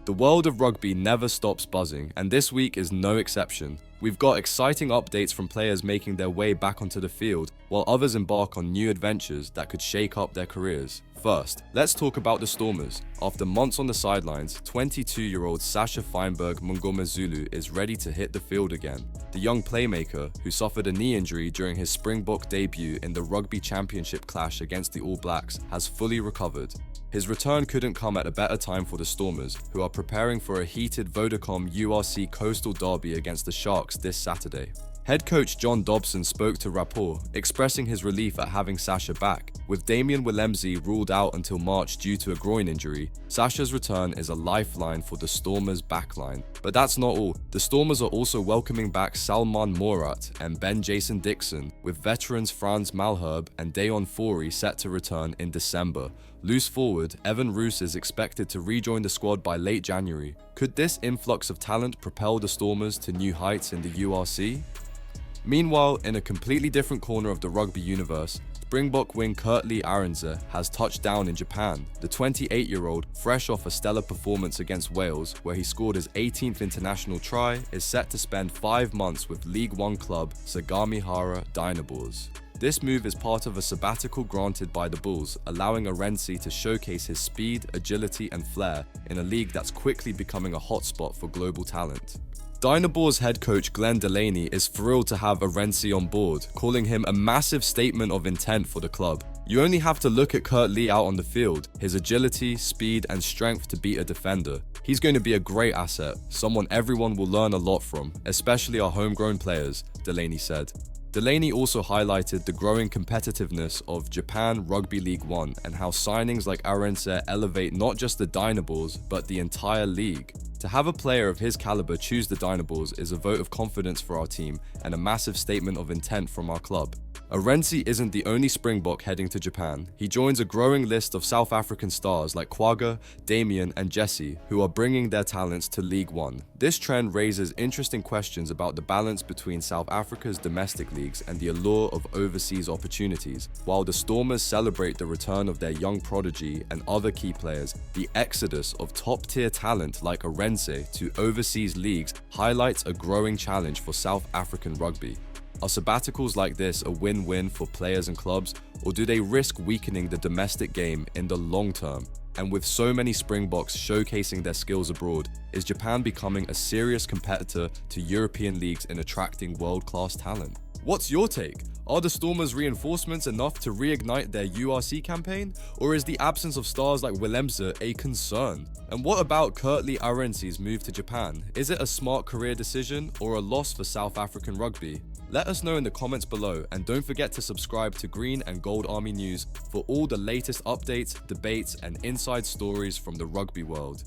The world of rugby never stops buzzing, and this week is no exception. We've got exciting updates from players making their way back onto the field, while others embark on new adventures that could shake up their careers. First, let's talk about the Stormers. After months on the sidelines, 22-year-old Feinberg-Mngomezulu is ready to hit the field again. The young playmaker, who suffered a knee injury during his Springbok debut in the Rugby Championship clash against the All Blacks, has fully recovered. His return couldn't come at a better time for the Stormers, who are preparing for a heated Vodacom URC Coastal Derby against the Sharks this Saturday. Head coach John Dobson spoke to Rapport, expressing his relief at having Sasha back. With Damian Willemse ruled out until March due to a groin injury, Sasha's return is a lifeline for the Stormers' backline. But that's not all. The Stormers are also welcoming back Salman Morat and Ben Jason Dixon, with veterans Frans Malherbe and Deon Fourie set to return in December. Loose forward, Evan Roos is expected to rejoin the squad by late January. Could this influx of talent propel the Stormers to new heights in the URC? Meanwhile, in a completely different corner of the rugby universe, Springbok wing Kurt-Lee Arendse has touched down in Japan. The 28-year-old, fresh off a stellar performance against Wales, where he scored his 18th international try, is set to spend 5 months with League One club Sagamihara Dynaboars. This move is part of a sabbatical granted by the Bulls, allowing Arendse to showcase his speed, agility and flair in a league that's quickly becoming a hotspot for global talent. Dynaboars head coach Glenn Delaney is thrilled to have Arendse on board, calling him a massive statement of intent for the club. You only have to look at Kurt-Lee out on the field, his agility, speed and strength to beat a defender. He's going to be a great asset, someone everyone will learn a lot from, especially our homegrown players, Delaney said. Delaney also highlighted the growing competitiveness of Japan Rugby League One and how signings like Arendse elevate not just the Dynaboars, but the entire league. To have a player of his caliber choose the Dynaboars is a vote of confidence for our team and a massive statement of intent from our club. Arendse isn't the only Springbok heading to Japan. He joins a growing list of South African stars like Quagga, Damien and Jesse, who are bringing their talents to League One. This trend raises interesting questions about the balance between South Africa's domestic leagues and the allure of overseas opportunities. While the Stormers celebrate the return of their young prodigy and other key players, the exodus of top-tier talent like Arendse to overseas leagues highlights a growing challenge for South African rugby. Are sabbaticals like this a win-win for players and clubs, or do they risk weakening the domestic game in the long term? And with so many Springboks showcasing their skills abroad, is Japan becoming a serious competitor to European leagues in attracting world-class talent? What's your take? Are the Stormers' reinforcements enough to reignite their URC campaign? Or is the absence of stars like Willemse a concern? And what about Kurt-Lee Arendse's move to Japan? Is it a smart career decision or a loss for South African rugby? Let us know in the comments below, and don't forget to subscribe to Green and Gold Army News for all the latest updates, debates and inside stories from the rugby world.